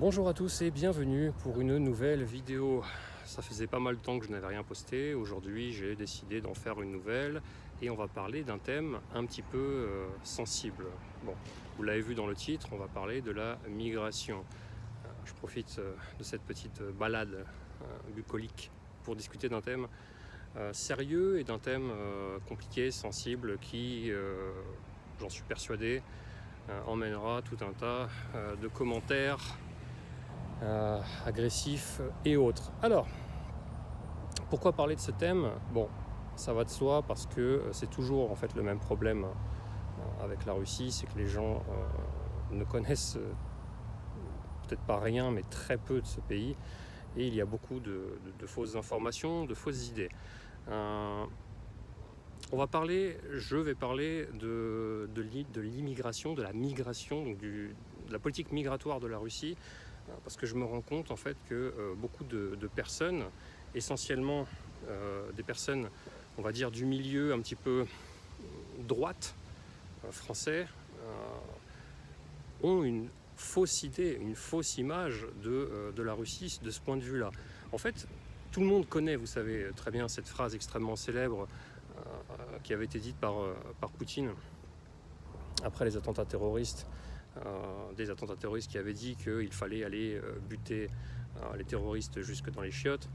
Bonjour à tous et bienvenue pour une nouvelle vidéo. Ça faisait pas mal de temps que je n'avais rien posté. Aujourd'hui, j'ai décidé d'en faire une nouvelle et on va parler d'un thème un petit peu sensible. Bon, vous l'avez vu dans le titre, on va parler de la migration. Je profite de cette petite balade bucolique pour discuter d'un thème sérieux et d'un thème compliqué, sensible, qui, j'en suis persuadé, emmènera tout un tas de commentaires agressifs et autres. Alors, pourquoi parler de ce thème? Bon, ça va de soi parce que c'est toujours en fait le même problème avec la Russie, c'est que les gens ne connaissent peut-être pas rien, mais très peu de ce pays, et il y a beaucoup de fausses informations, de fausses idées. Je vais parler de l'immigration, de la migration, donc de la politique migratoire de la Russie, parce que je me rends compte en fait que beaucoup de personnes, essentiellement des personnes, on va dire, du milieu un petit peu droite français, ont une fausse idée, une fausse image de la Russie de ce point de vue-là. En fait, tout le monde connaît, vous savez très bien, cette phrase extrêmement célèbre qui avait été dite par Poutine après les attentats terroristes. Des attentats terroristes qui avaient dit qu'il fallait aller buter les terroristes jusque dans les chiottes.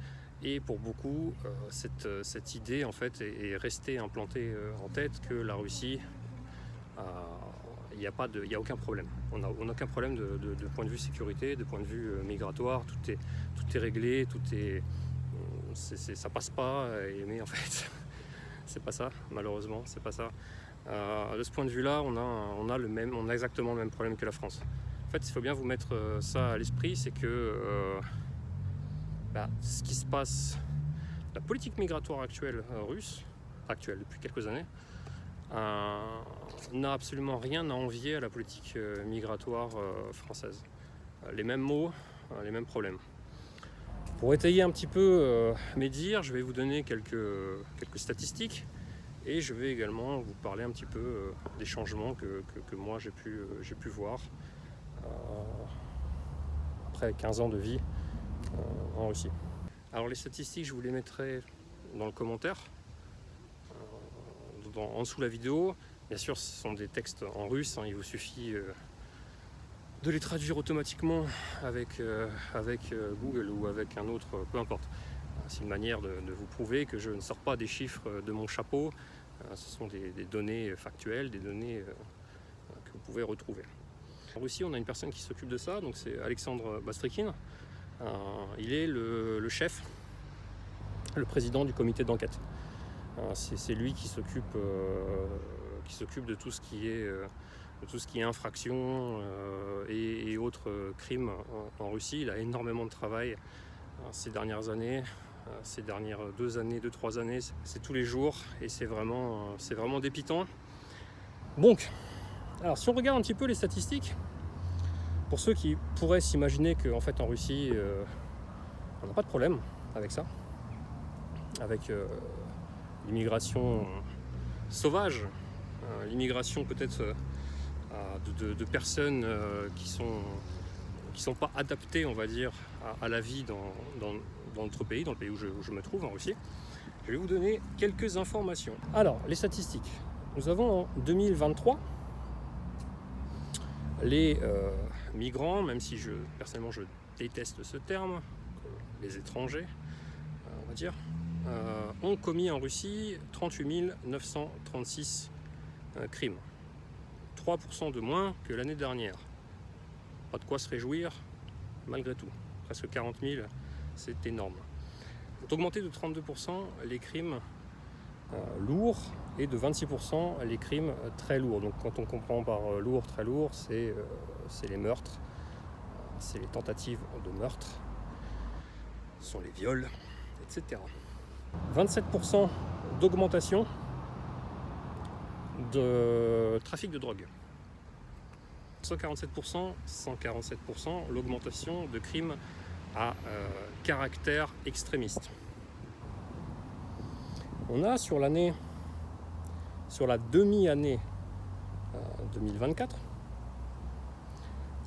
Et pour beaucoup, cette idée en fait est restée implantée en tête que la Russie, il n'y a aucun problème. On n'a aucun problème de point de vue sécurité, de point de vue migratoire. Tout est réglé, ça passe pas. Mais en fait, c'est pas ça. Malheureusement, c'est pas ça. De ce point de vue-là, on a exactement le même problème que la France. En fait, il faut bien vous mettre ça à l'esprit, c'est que ce qui se passe, la politique migratoire actuelle russe, actuelle depuis quelques années, n'a absolument rien à envier à la politique migratoire française. Les mêmes mots, les mêmes problèmes. Pour étayer un petit peu mes dires, je vais vous donner quelques statistiques. Et je vais également vous parler un petit peu des changements que moi j'ai pu voir après 15 ans de vie en Russie. Alors les statistiques, je vous les mettrai dans le commentaire, en dessous de la vidéo. Bien sûr, ce sont des textes en russe, il vous suffit de les traduire automatiquement avec Google ou avec un autre, peu importe. C'est une manière de vous prouver que je ne sors pas des chiffres de mon chapeau. Ce sont des données factuelles, des données que vous pouvez retrouver. En Russie, on a une personne qui s'occupe de ça, donc c'est Alexandre Bastrykine. Il est le chef, le président du comité d'enquête. C'est lui qui s'occupe de tout ce qui est infraction et autres crimes en Russie. Il a énormément de travail ces dernières années. Ces dernières 2-3 années, c'est tous les jours et c'est vraiment dépitant. Donc, alors si on regarde un petit peu les statistiques, pour ceux qui pourraient s'imaginer qu'en fait en Russie, on n'a pas de problème avec ça, avec l'immigration sauvage, l'immigration peut-être de personnes qui sont pas adaptées, on va dire, à la vie dans notre pays, dans le pays où je me trouve, en Russie. Je vais vous donner quelques informations. Alors, les statistiques. Nous avons en 2023 les migrants, même si personnellement je déteste ce terme, les étrangers, on va dire, ont commis en Russie 38 936 crimes. 3% de moins que l'année dernière. Pas de quoi se réjouir, malgré tout. Presque 40 000, c'est énorme. Ont augmenté de 32% les crimes lourds et de 26% les crimes très lourds. Donc quand on comprend par lourd, très lourd, c'est les meurtres, c'est les tentatives de meurtre, ce sont les viols, etc. 27% d'augmentation de trafic de drogue. 147%, l'augmentation de crimes à caractère extrémiste. On a sur la demi-année 2024,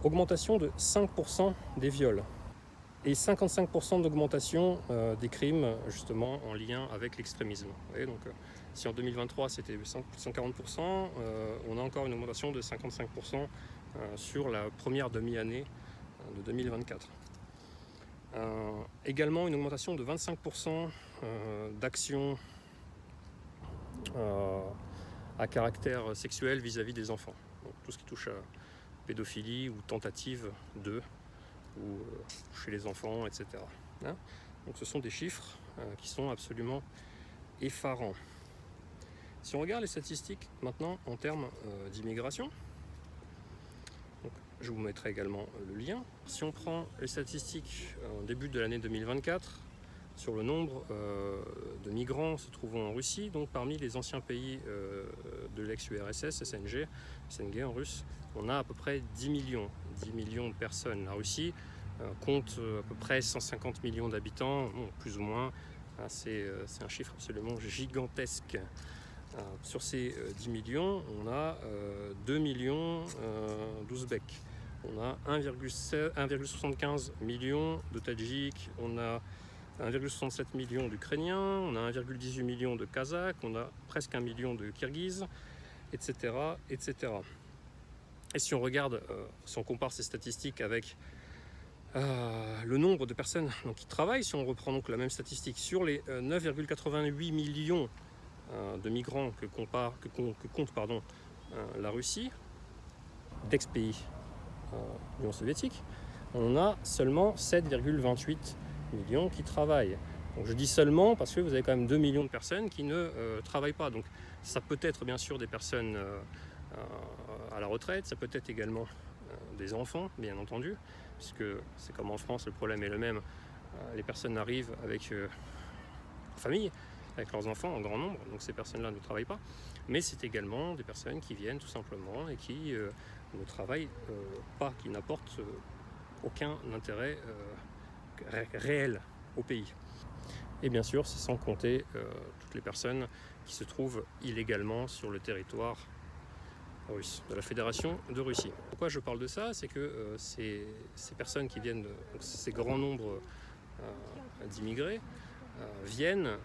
augmentation de 5% des viols et 55% d'augmentation des crimes justement en lien avec l'extrémisme. Vous voyez, donc, si en 2023 c'était 140%, on a encore une augmentation de 55% sur la première demi-année de 2024. Également une augmentation de 25% d'actions à caractère sexuel vis-à-vis des enfants. Donc, tout ce qui touche à pédophilie ou tentative de, ou chez les enfants, etc. Hein, donc ce sont des chiffres qui sont absolument effarants. Si on regarde les statistiques maintenant en termes d'immigration, je vous mettrai également le lien. Si on prend les statistiques en début de l'année 2024, sur le nombre de migrants se trouvant en Russie, donc parmi les anciens pays de l'ex-URSS, SNG en russe, on a à peu près 10 millions de personnes. La Russie compte à peu près 150 millions d'habitants, bon, plus ou moins. C'est un chiffre absolument gigantesque. Sur ces 10 millions, on a 2 millions d'Ouzbeks, on a 1,75 million de Tadjiks, on a 1,67 million d'Ukrainiens, on a 1,18 million de Kazakhs, on a presque 1 million de Kirghizes, etc., etc. Et si on regarde, si on compare ces statistiques avec le nombre de personnes donc, qui travaillent, si on reprend donc la même statistique, sur les 9,88 millions de migrants que compte la Russie, d'ex-pays Union soviétique, on a seulement 7,28 millions qui travaillent. Donc je dis seulement parce que vous avez quand même 2 millions de personnes qui ne travaillent pas. Donc ça peut être bien sûr des personnes à la retraite, ça peut être également des enfants, bien entendu, puisque c'est comme en France, le problème est le même. Les personnes arrivent avec en famille, avec leurs enfants en grand nombre, donc ces personnes-là ne travaillent pas. Mais c'est également des personnes qui viennent tout simplement et qui ne travaillent pas, qui n'apportent aucun intérêt réel au pays. Et bien sûr, c'est sans compter toutes les personnes qui se trouvent illégalement sur le territoire russe, de la Fédération de Russie. Pourquoi je parle de ça? C'est que ces personnes qui viennent, ces grands nombres d'immigrés, viennent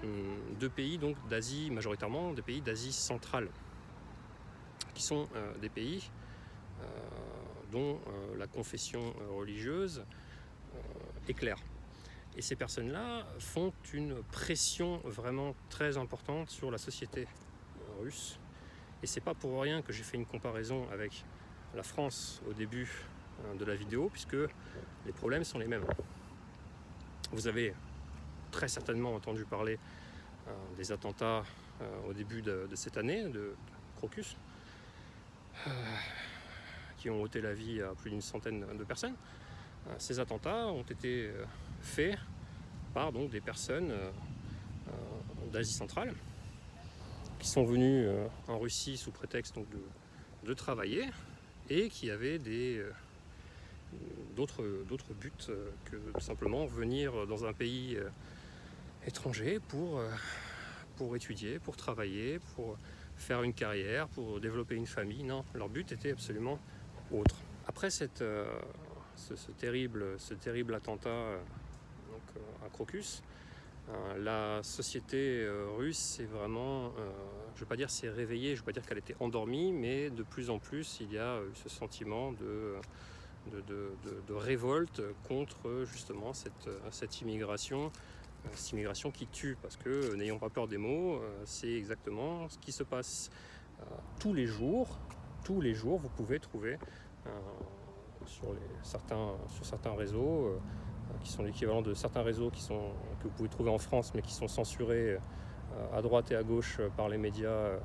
de pays donc d'Asie, majoritairement des pays d'Asie centrale, qui sont des pays dont la confession religieuse est claire. Et ces personnes-là font une pression vraiment très importante sur la société russe. Et c'est pas pour rien que j'ai fait une comparaison avec la France au début de la vidéo, puisque les problèmes sont les mêmes. Vous avez très certainement entendu parler des attentats au début de cette année, de Crocus, qui ont ôté la vie à plus d'une centaine de personnes. Ces attentats ont été faits par donc, des personnes d'Asie centrale qui sont venues en Russie sous prétexte donc, de travailler et qui avaient d'autres buts que tout simplement venir dans un pays étranger pour étudier, pour travailler, pour faire une carrière, pour développer une famille. Non, leur but était absolument autre. Après ce terrible attentat à Crocus, la société russe s'est vraiment, je ne vais pas dire s'est réveillée, je ne vais pas dire qu'elle était endormie, mais de plus en plus il y a eu ce sentiment de révolte contre justement cette immigration qui tue, parce que n'ayons pas peur des mots, c'est exactement ce qui se passe tous les jours. Vous pouvez trouver sur certains réseaux qui sont l'équivalent de certains réseaux que vous pouvez trouver en France, mais qui sont censurés à droite et à gauche par les médias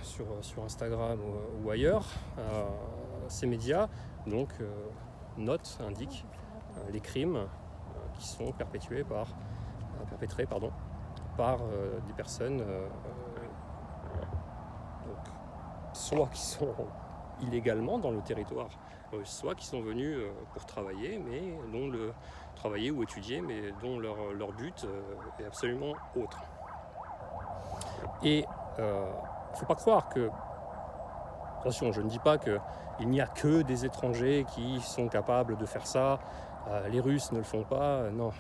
sur Instagram ou ailleurs. Ces médias donc indiquent les crimes qui sont perpétrés par des personnes donc, soit qui sont illégalement dans le territoire russe, soit qui sont venus pour travailler, mais dont travailler ou étudier, mais dont leur but est absolument autre. Et il ne faut pas croire que Attention, je ne dis pas qu'il n'y a que des étrangers qui sont capables de faire ça, les Russes ne le font pas, non.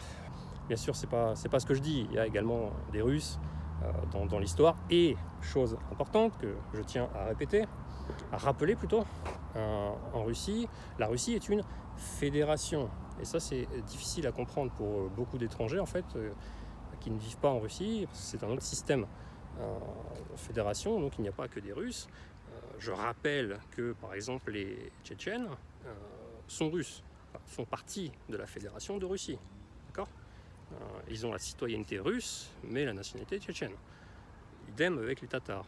Bien sûr, c'est pas ce que je dis, il y a également des Russes dans l'histoire, et chose importante que je tiens à répéter, à rappeler plutôt, en Russie, la Russie est une fédération, et ça c'est difficile à comprendre pour beaucoup d'étrangers en fait, qui ne vivent pas en Russie, parce que c'est un autre système. Fédération, donc il n'y a pas que des Russes. Je rappelle que par exemple les Tchétchènes sont russes, font partie de la fédération de Russie. D'accord ? Ils ont la citoyenneté russe, mais la nationalité tchétchène. Idem avec les Tatars,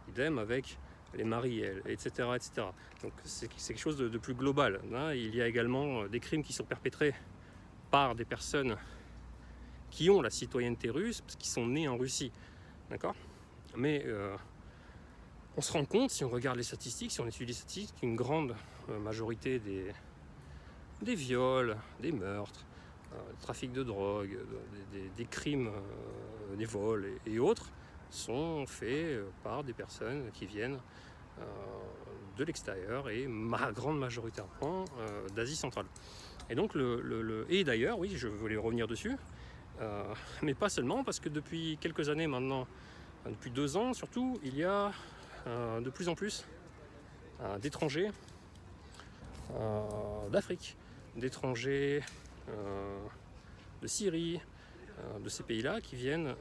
idem avec les Mariels, etc. etc. Donc c'est quelque chose de plus global. Hein. Il y a également des crimes qui sont perpétrés par des personnes qui ont la citoyenneté russe, parce qu'ils sont nés en Russie. D'accord ? Mais on se rend compte, si on regarde les statistiques, si on étudie les statistiques, qu'une grande majorité des viols, des meurtres, trafic de drogue, des crimes, des vols et autres, sont faits par des personnes qui viennent de l'extérieur et grande majoritairement d'Asie centrale. Et donc, et d'ailleurs, oui, je voulais revenir dessus, mais pas seulement, parce que depuis quelques années maintenant, depuis 2 ans surtout, il y a de plus en plus d'étrangers d'Afrique, d'étrangers de Syrie, de ces pays-là qui viennent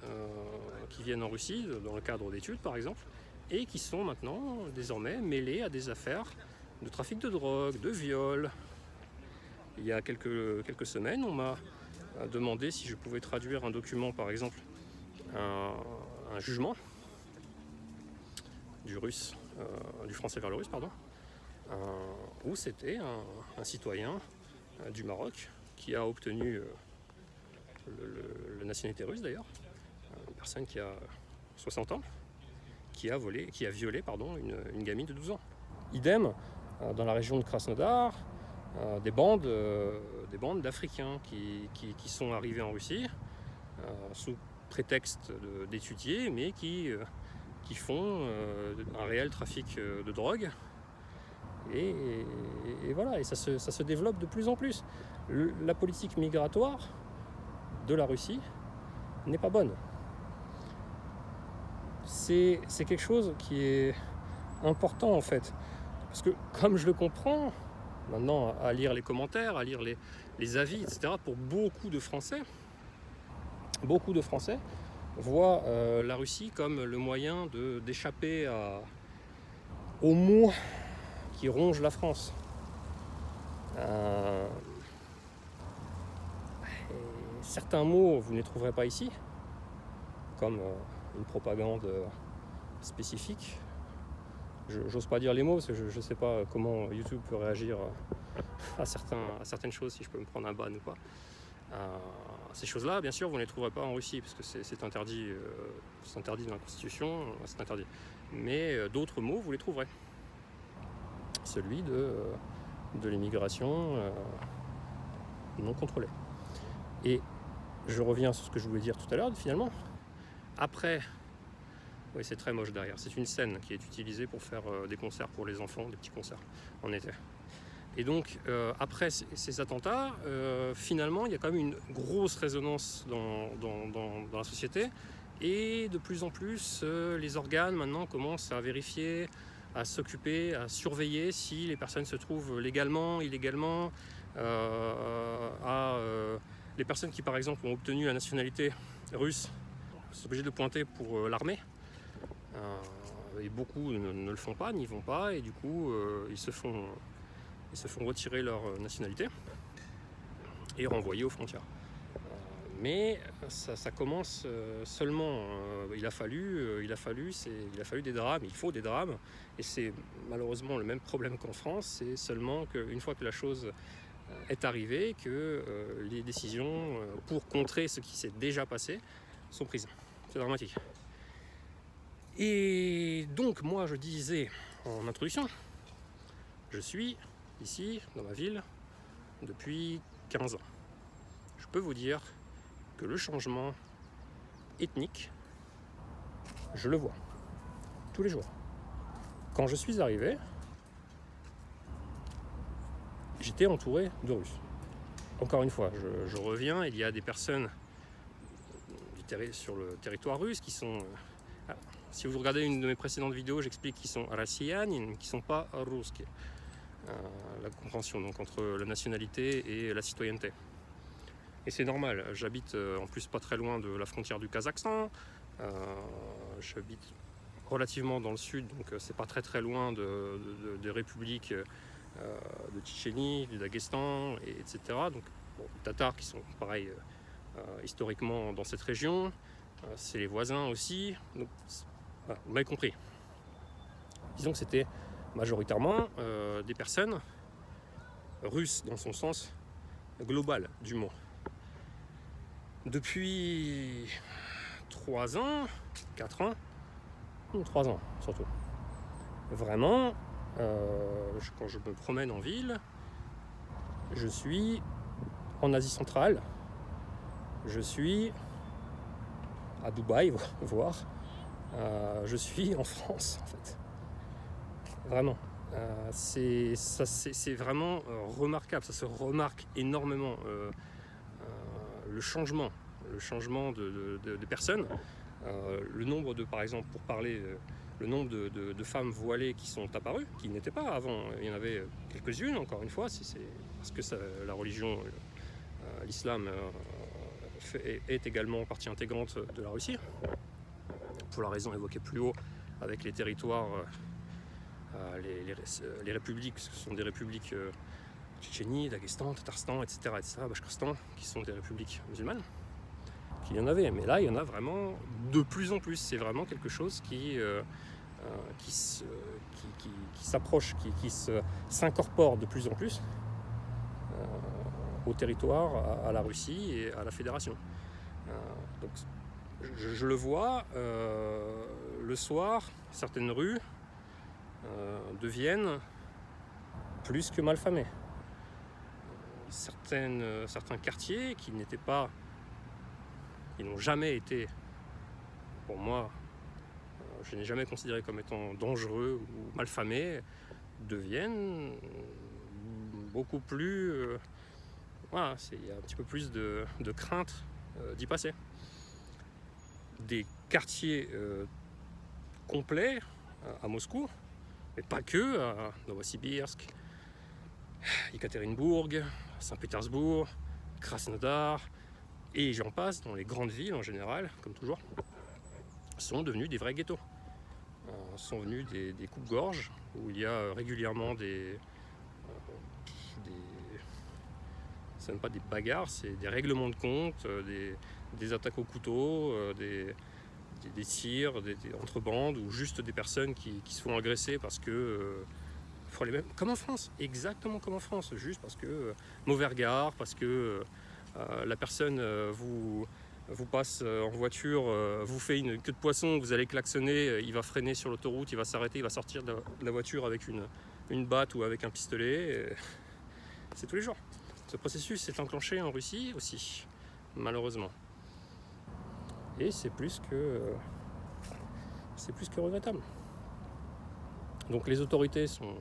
en Russie dans le cadre d'études par exemple, et qui sont maintenant désormais mêlés à des affaires de trafic de drogue, de viol. Il y a quelques semaines, on m'a demandé si je pouvais traduire un document, par exemple un jugement du français vers le russe, pardon, où c'était un citoyen du Maroc qui a obtenu la nationalité russe d'ailleurs, une personne qui a 60 ans, qui a violé une gamine de 12 ans. Idem, dans la région de Krasnodar, des bandes d'Africains qui sont arrivés en Russie sous prétexte d'étudier, mais qui font un réel trafic de drogue. Et voilà, et ça se développe de plus en plus. La politique migratoire de la Russie n'est pas bonne. C'est quelque chose qui est important en fait. Parce que comme je le comprends, maintenant à lire les commentaires, à lire les avis, etc., pour beaucoup de Français voient la Russie comme le moyen d'échapper aux maux qui rongent la France. Certains mots, vous ne les trouverez pas ici, comme une propagande spécifique. J'ose pas dire les mots parce que je ne sais pas comment YouTube peut réagir à certaines choses, si je peux me prendre un ban ou pas. Ces choses-là, bien sûr, vous ne les trouverez pas en Russie parce que c'est interdit, dans la Constitution, c'est interdit. Mais d'autres mots, vous les trouverez. Celui de l'immigration non contrôlée. Et je reviens sur ce que je voulais dire tout à l'heure, finalement. Après, oui, c'est très moche derrière. C'est une scène qui est utilisée pour faire des concerts pour les enfants, des petits concerts en été. Et donc, après ces attentats, finalement, il y a quand même une grosse résonance dans la société. Et de plus en plus, les organes, maintenant, commencent à vérifier, à s'occuper, à surveiller si les personnes se trouvent légalement, illégalement, les personnes qui, par exemple, ont obtenu la nationalité russe sont obligées de pointer pour l'armée. Et beaucoup ne le font pas, n'y vont pas, et du coup, ils se font retirer leur nationalité et renvoyer aux frontières. Mais ça commence seulement. Il a fallu des drames, il faut des drames, et c'est malheureusement le même problème qu'en France. C'est seulement qu'une fois que la chose est arrivée, que les décisions pour contrer ce qui s'est déjà passé sont prises. C'est dramatique. Et donc moi je disais en introduction, je suis ici dans ma ville depuis 15 ans. Je peux vous dire que le changement ethnique, je le vois tous les jours. Quand je suis arrivé, j'étais entouré de Russes. Encore une fois, je reviens, il y a des personnes sur le territoire russe qui sont... si vous regardez une de mes précédentes vidéos, j'explique qu'ils sont россияне, qui ne sont pas русские. La compréhension donc entre la nationalité et la citoyenneté. Et c'est normal, j'habite en plus pas très loin de la frontière du Kazakhstan, j'habite relativement dans le sud, donc c'est pas très loin des républiques de Tchétchénie, du Daghestan, etc. Donc bon, les Tatars qui sont pareil historiquement dans cette région, c'est les voisins aussi, donc voilà, vous m'avez compris. Disons que c'était majoritairement des personnes russes dans son sens global du mot. Depuis 3 ans, 4 ans, 3 ans surtout, vraiment, quand je me promène en ville, je suis en Asie centrale, je suis à Dubaï, voire, je suis en France en fait. Vraiment. C'est vraiment remarquable, ça se remarque énormément. Le changement de personnes, le nombre de, par exemple, pour parler, le nombre de femmes voilées qui sont apparues, qui n'étaient pas avant. Il y en avait quelques-unes, encore une fois, c'est parce que la religion, l'islam, est également partie intégrante de la Russie, pour la raison évoquée plus haut, avec les territoires, les républiques, ce sont des républiques Tchétchénie, Daghestan, Tatarstan, etc., Bachkorstan, qui sont des républiques musulmanes, qu'il y en avait. Mais là, il y en a vraiment de plus en plus. C'est vraiment quelque chose qui s'approche, qui s'incorpore de plus en plus au territoire, à la Russie et à la Fédération. Donc, je le vois le soir, certaines rues deviennent plus que malfamées. Certains quartiers qui n'ont jamais été, pour moi, je n'ai jamais considéré comme étant dangereux ou malfamés, deviennent beaucoup plus... voilà, il y a un petit peu plus de crainte d'y passer. Des quartiers complets à Moscou, mais pas que, à Novosibirsk, Ekaterinbourg, Saint-Pétersbourg, Krasnodar, et j'en passe, dans les grandes villes en général, comme toujours, sont devenus des vrais ghettos. Sont venus des coupes-gorges où il y a régulièrement c'est même pas des bagarres, c'est des règlements de compte, des attaques au couteau, des tirs, entre bandes, ou juste des personnes qui se font agresser parce que comme en France, exactement comme en France, juste parce que mauvais regard, parce que la personne vous passe en voiture, vous fait une queue de poisson, vous allez klaxonner, il va freiner sur l'autoroute, il va s'arrêter, il va sortir de la voiture avec une batte ou avec un pistolet. C'est tous les jours. Ce processus s'est enclenché en Russie aussi, malheureusement. Et c'est plus que regrettable. Donc les autorités sont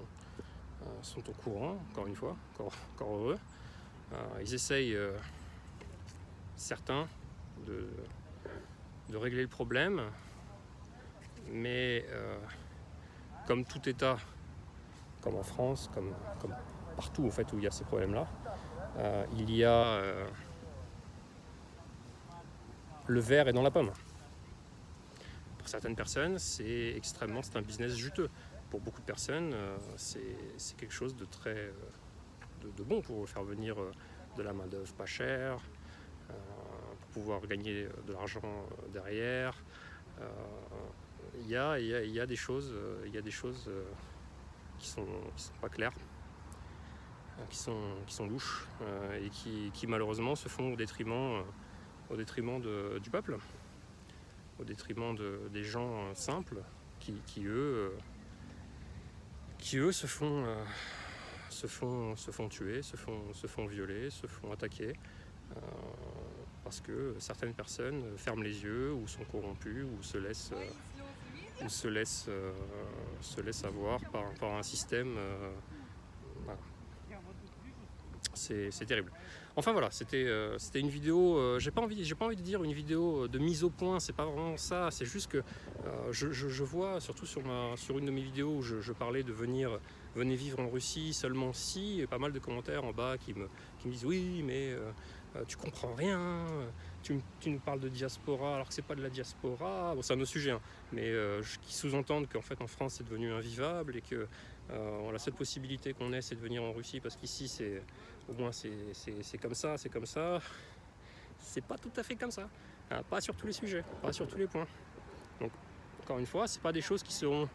au courant, encore une fois, encore heureux. Ils essayent, certains, de régler le problème, mais comme tout État, comme en France, comme partout en fait où il y a ces problèmes-là, il y a le verre est dans la pomme. Pour certaines personnes, c'est un business juteux. Pour beaucoup de personnes, c'est quelque chose de très de bon pour faire venir de la main-d'œuvre pas chère, pour pouvoir gagner de l'argent derrière. Il y a des choses qui sont pas claires, qui sont louches, et qui malheureusement se font au détriment du peuple, au détriment des gens simples qui eux se font tuer, se font violer, se font attaquer, parce que certaines personnes ferment les yeux ou sont corrompues ou se laissent avoir par un système. Voilà. c'est terrible. Enfin voilà, c'était une vidéo, j'ai pas envie de dire une vidéo de mise au point, c'est pas vraiment ça, c'est juste que je vois, surtout sur une de mes vidéos où je parlais de venez vivre en Russie seulement si, et pas mal de commentaires en bas qui me disent oui mais tu comprends rien, tu nous parles de diaspora alors que c'est pas de la diaspora, bon c'est un autre sujet, hein, mais qui sous-entendent qu'en fait en France c'est devenu invivable et que la seule possibilité qu'on ait c'est de venir en Russie parce qu'ici c'est au moins c'est comme ça, c'est pas tout à fait comme ça, hein, pas sur tous les sujets, pas sur tous les points. Donc encore une fois, c'est pas des choses qui seront,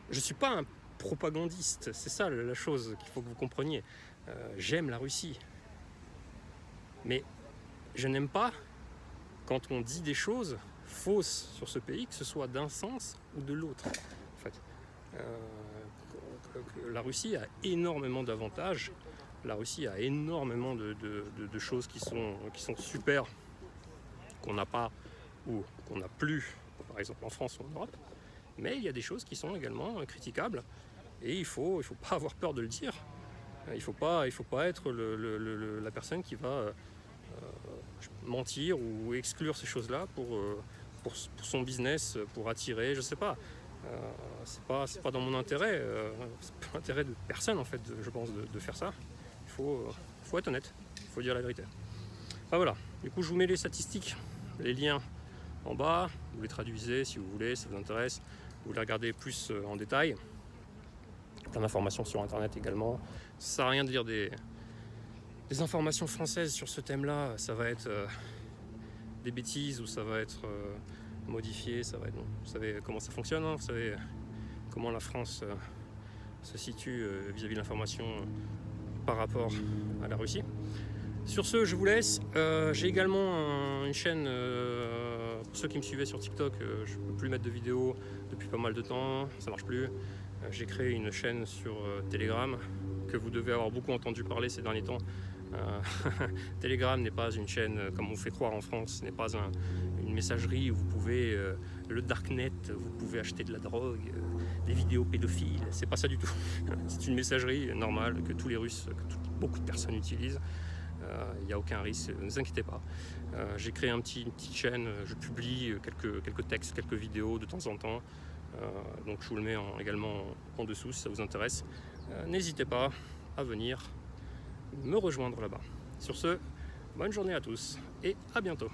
je suis pas un propagandiste, c'est ça la chose qu'il faut que vous compreniez. J'aime la Russie, mais je n'aime pas quand on dit des choses fausses sur ce pays, que ce soit d'un sens ou de l'autre. En fait, la Russie a énormément d'avantages, la Russie a énormément de choses qui sont super, qu'on n'a pas ou qu'on n'a plus, par exemple en France ou en Europe, mais il y a des choses qui sont également critiquables et il faut pas avoir peur de le dire. Il faut pas être la personne qui va mentir ou exclure ces choses-là pour son business, pour attirer, je sais pas. C'est pas dans mon intérêt, c'est pas l'intérêt de personne en fait, je pense, de faire ça. Il faut être honnête, il faut dire la vérité. Ah voilà, du coup je vous mets les statistiques, les liens en bas, vous les traduisez si vous voulez, ça vous intéresse, vous les regardez plus en détail. Plein d'informations sur internet également. Ça sert à rien de dire des informations françaises sur ce thème-là, ça va être des bêtises ou ça va être modifié, ça va être, non. Vous savez comment ça fonctionne, hein, vous savez comment la France se situe vis-à-vis de l'information par rapport à la Russie. Sur ce, je vous laisse. J'ai également une chaîne, pour ceux qui me suivaient sur TikTok, je ne peux plus mettre de vidéos depuis pas mal de temps, ça marche plus. J'ai créé une chaîne sur Telegram que vous devez avoir beaucoup entendu parler ces derniers temps. Telegram n'est pas une chaîne comme on fait croire en France, ce n'est pas une messagerie où vous pouvez, le darknet, vous pouvez acheter de la drogue, des vidéos pédophiles, c'est pas ça du tout. C'est une messagerie normale que tous les Russes, beaucoup de personnes utilisent. Il n'y a aucun risque, ne vous inquiétez pas. J'ai créé une petite chaîne, je publie quelques textes, quelques vidéos de temps en temps. Donc je vous le mets également en dessous si ça vous intéresse. N'hésitez pas à venir me rejoindre là-bas. Sur ce, bonne journée à tous et à bientôt.